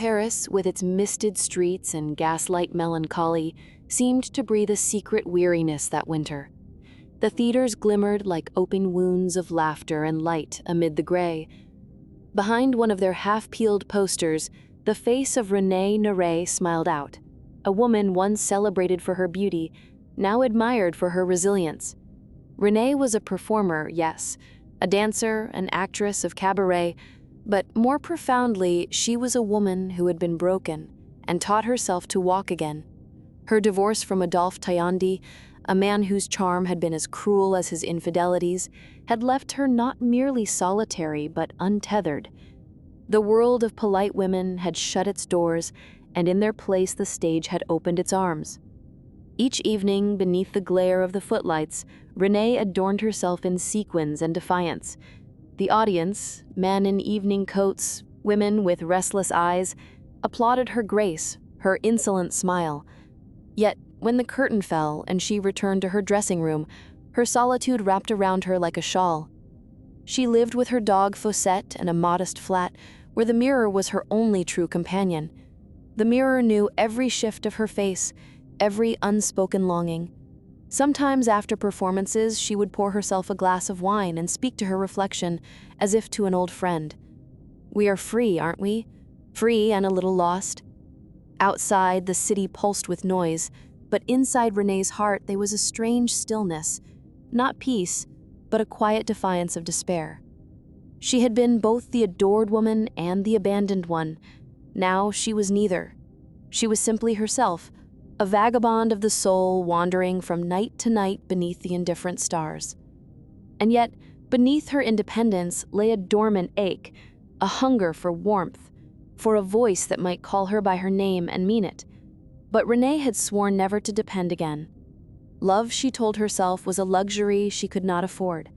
Paris, with its misted streets and gaslight melancholy, seemed to breathe a secret weariness that winter. The theaters glimmered like open wounds of laughter and light amid the gray. Behind one of their half-peeled posters, the face of Renée Néré smiled out, a woman once celebrated for her beauty, now admired for her resilience. Renée was a performer, yes, a dancer, an actress of cabaret, but more profoundly, she was a woman who had been broken and taught herself to walk again. Her divorce from Adolphe Taillandy, a man whose charm had been as cruel as his infidelities, had left her not merely solitary but untethered. The world of polite women had shut its doors, and in their place the stage had opened its arms. Each evening, beneath the glare of the footlights, Renée adorned herself in sequins and defiance. The audience, men in evening coats, women with restless eyes, applauded her grace, her insolent smile. Yet, when the curtain fell and she returned to her dressing room, her solitude wrapped around her like a shawl. She lived with her dog Fosette in a modest flat where the mirror was her only true companion. The mirror knew every shift of her face, every unspoken longing. Sometimes after performances, she would pour herself a glass of wine and speak to her reflection as if to an old friend. We are free, aren't we? Free and a little lost. Outside, the city pulsed with noise, but inside Renée's heart there was a strange stillness, not peace, but a quiet defiance of despair. She had been both the adored woman and the abandoned one. Now she was neither. She was simply herself, a vagabond of the soul wandering from night to night beneath the indifferent stars. And yet, beneath her independence lay a dormant ache, a hunger for warmth, for a voice that might call her by her name and mean it. But Renée had sworn never to depend again. Love, she told herself, was a luxury she could not afford.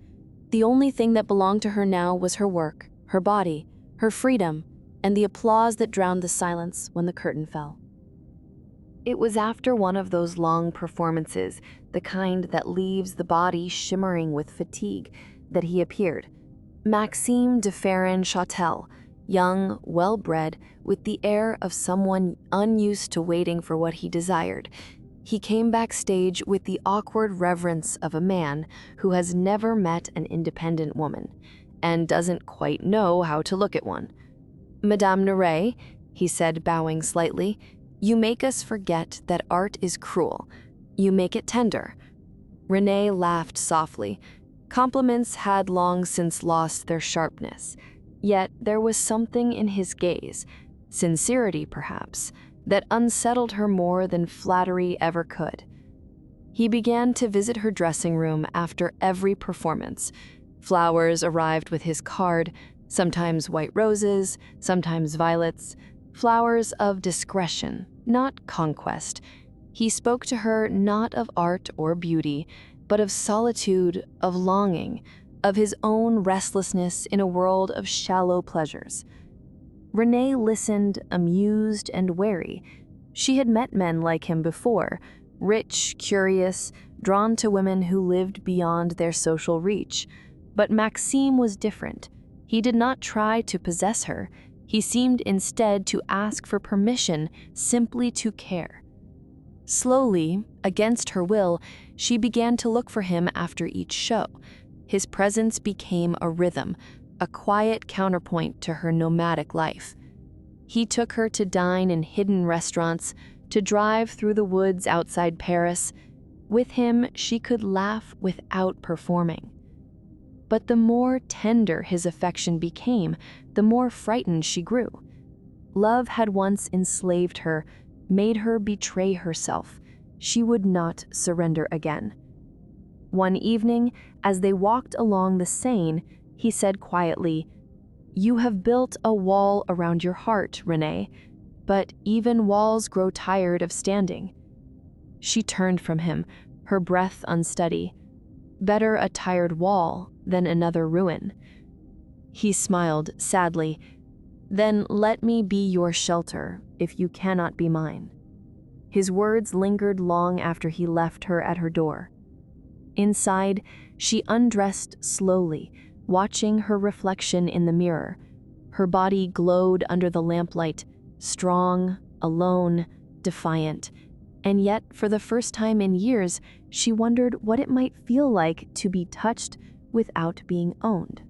The only thing that belonged to her now was her work, her body, her freedom, and the applause that drowned the silence when the curtain fell. It was after one of those long performances, the kind that leaves the body shimmering with fatigue, that he appeared. Maxime de Ferrin-Châtel, young, well-bred, with the air of someone unused to waiting for what he desired. He came backstage with the awkward reverence of a man who has never met an independent woman and doesn't quite know how to look at one. "Madame Néré," he said, bowing slightly, "you make us forget that art is cruel. You make it tender." Renée laughed softly. Compliments had long since lost their sharpness. Yet there was something in his gaze, sincerity perhaps, that unsettled her more than flattery ever could. He began to visit her dressing room after every performance. Flowers arrived with his card, sometimes white roses, sometimes violets, flowers of discretion, not conquest. He spoke to her not of art or beauty, but of solitude, of longing, of his own restlessness in a world of shallow pleasures. Renée listened, amused and wary. She had met men like him before, rich, curious, drawn to women who lived beyond their social reach. But Maxime was different. He did not try to possess her. He seemed instead to ask for permission simply to care. Slowly, against her will, she began to look for him after each show. His presence became a rhythm, a quiet counterpoint to her nomadic life. He took her to dine in hidden restaurants, to drive through the woods outside Paris. With him, she could laugh without performing. But the more tender his affection became, the more frightened she grew. Love had once enslaved her, made her betray herself. She would not surrender again. One evening, as they walked along the Seine, he said quietly, "You have built a wall around your heart, Renée, but even walls grow tired of standing." She turned from him, her breath unsteady. Better a tired wall than another ruin. He smiled sadly. "Then let me be your shelter, if you cannot be mine." His words lingered long after he left her at her door. Inside, she undressed slowly, watching her reflection in the mirror. Her body glowed under the lamplight, strong, alone, defiant. And yet, for the first time in years, she wondered what it might feel like to be touched without being owned.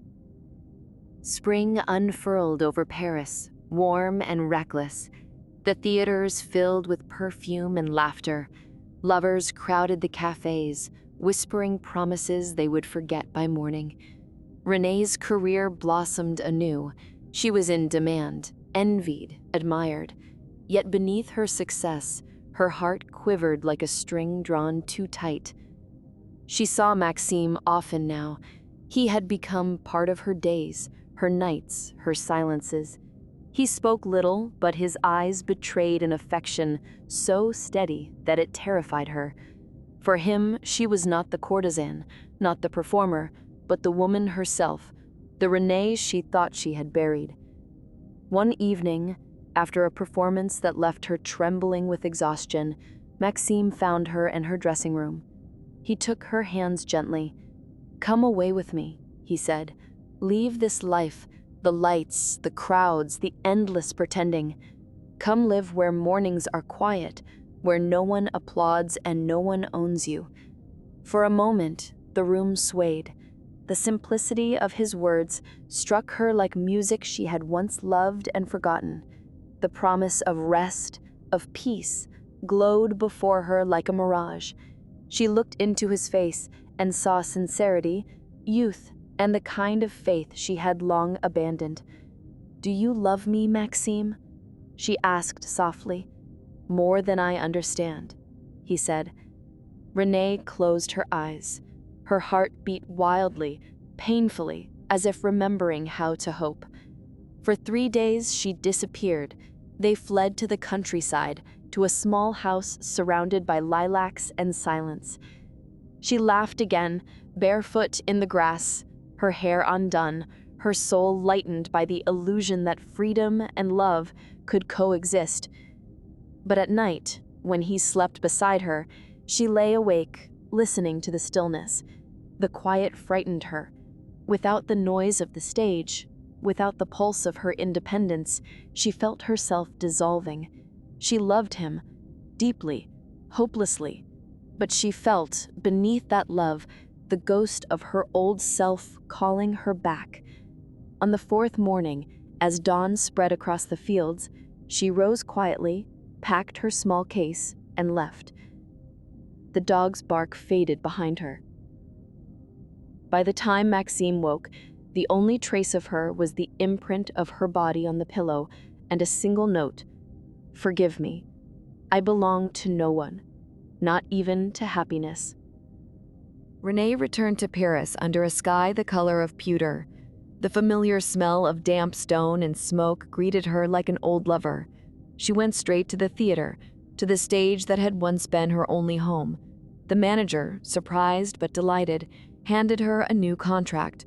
Spring unfurled over Paris, warm and reckless. The theaters filled with perfume and laughter. Lovers crowded the cafes, whispering promises they would forget by morning. Renee's career blossomed anew. She was in demand, envied, admired. Yet beneath her success, her heart quivered like a string drawn too tight. She saw Maxime often now. He had become part of her days, her nights, her silences. He spoke little, but his eyes betrayed an affection so steady that it terrified her. For him, she was not the courtesan, not the performer, but the woman herself, the Renee she thought she had buried. One evening, after a performance that left her trembling with exhaustion, Maxime found her in her dressing room. He took her hands gently. "Come away with me," he said. "Leave this life, the lights, the crowds, the endless pretending. Come live where mornings are quiet, where no one applauds and no one owns you." For a moment, the room swayed. The simplicity of his words struck her like music she had once loved and forgotten. The promise of rest, of peace, glowed before her like a mirage. She looked into his face and saw sincerity, youth, and the kind of faith she had long abandoned. "Do you love me, Maxime?" she asked softly. "More than I understand," he said. Renee closed her eyes. Her heart beat wildly, painfully, as if remembering how to hope. For 3 days she disappeared. They fled to the countryside, to a small house surrounded by lilacs and silence. She laughed again, barefoot in the grass, her hair undone, her soul lightened by the illusion that freedom and love could coexist. But at night, when he slept beside her, she lay awake, listening to the stillness. The quiet frightened her. Without the noise of the stage, without the pulse of her independence, she felt herself dissolving. She loved him, deeply, hopelessly, but she felt, beneath that love, the ghost of her old self calling her back. On the 4th morning, as dawn spread across the fields, she rose quietly, packed her small case, and left. The dog's bark faded behind her. By the time Maxime woke, the only trace of her was the imprint of her body on the pillow and a single note: "Forgive me. I belong to no one, not even to happiness." Renee returned to Paris under a sky the color of pewter. The familiar smell of damp stone and smoke greeted her like an old lover. She went straight to the theater, to the stage that had once been her only home. The manager, surprised but delighted, handed her a new contract.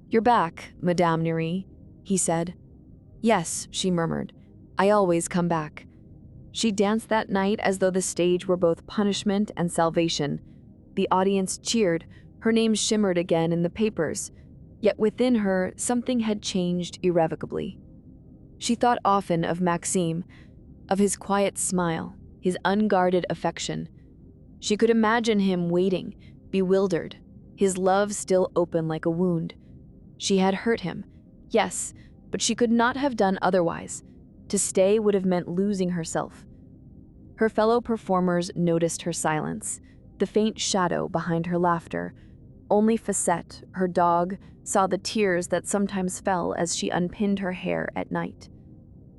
"You're back, Madame Neri," he said. "Yes," she murmured. "I always come back." She danced that night as though the stage were both punishment and salvation. The audience cheered, her name shimmered again in the papers. Yet within her, something had changed irrevocably. She thought often of Maxime, of his quiet smile, his unguarded affection. She could imagine him waiting, bewildered, his love still open like a wound. She had hurt him, yes, but she could not have done otherwise. To stay would have meant losing herself. Her fellow performers noticed her silence, the faint shadow behind her laughter. Only Facette, her dog, saw the tears that sometimes fell as she unpinned her hair at night.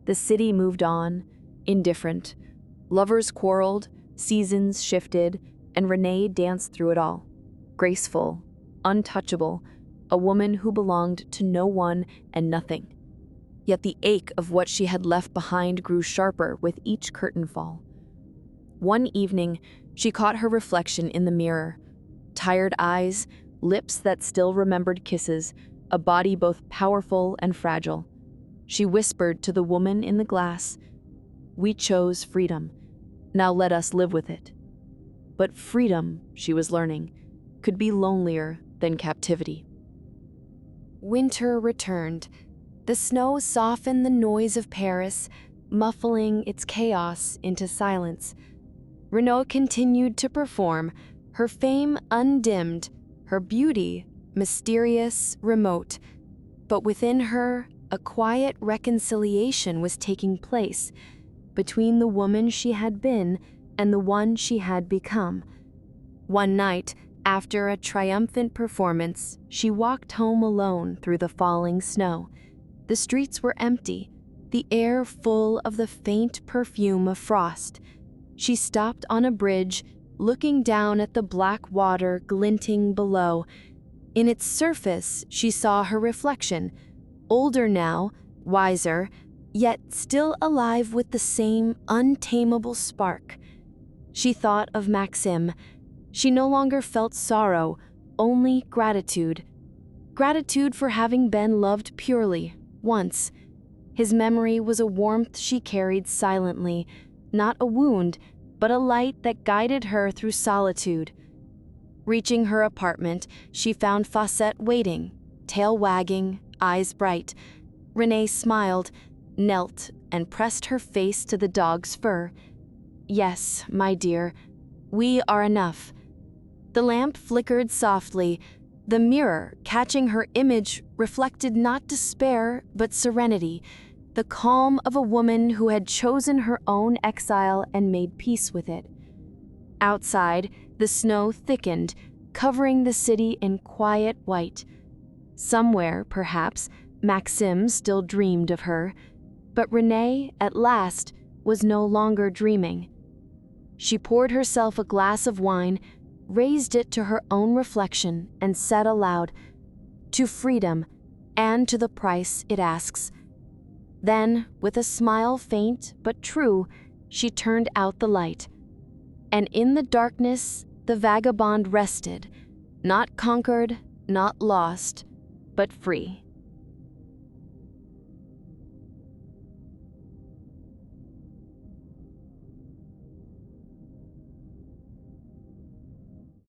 The city moved on, indifferent. Lovers quarreled, seasons shifted, and Renee danced through it all. Graceful, untouchable, a woman who belonged to no one and nothing. Yet the ache of what she had left behind grew sharper with each curtain fall. One evening, she caught her reflection in the mirror. Tired eyes, lips that still remembered kisses, a body both powerful and fragile. She whispered to the woman in the glass, "We chose freedom. Now let us live with it." But freedom, she was learning, could be lonelier than captivity. Winter returned. The snow softened the noise of Paris. muffling its chaos into silence. Renaud continued to perform, her fame undimmed, her beauty mysterious, remote. But within her, a quiet reconciliation was taking place between the woman she had been and the one she had become. One night, after a triumphant performance, she walked home alone through the falling snow. The streets were empty, the air full of the faint perfume of frost. She stopped on a bridge, looking down at the black water glinting below. In its surface, she saw her reflection, older now, wiser, yet still alive with the same untamable spark. She thought of Maxim. She no longer felt sorrow, only gratitude. Gratitude for having been loved purely, once. His memory was a warmth she carried silently, not a wound, but a light that guided her through solitude. Reaching her apartment, she found Fawcett waiting, tail wagging, eyes bright. Renee smiled, knelt, and pressed her face to the dog's fur. "Yes, my dear, we are enough." The lamp flickered softly. The mirror, catching her image, reflected not despair, but serenity, the calm of a woman who had chosen her own exile and made peace with it. Outside, the snow thickened, covering the city in quiet white. Somewhere, perhaps, Maxim still dreamed of her, but Renee, at last, was no longer dreaming. She poured herself a glass of wine, raised it to her own reflection, and said aloud, "To freedom, and to the price it asks." Then, with a smile faint but true, she turned out the light. And in the darkness, the vagabond rested, not conquered, not lost, but free.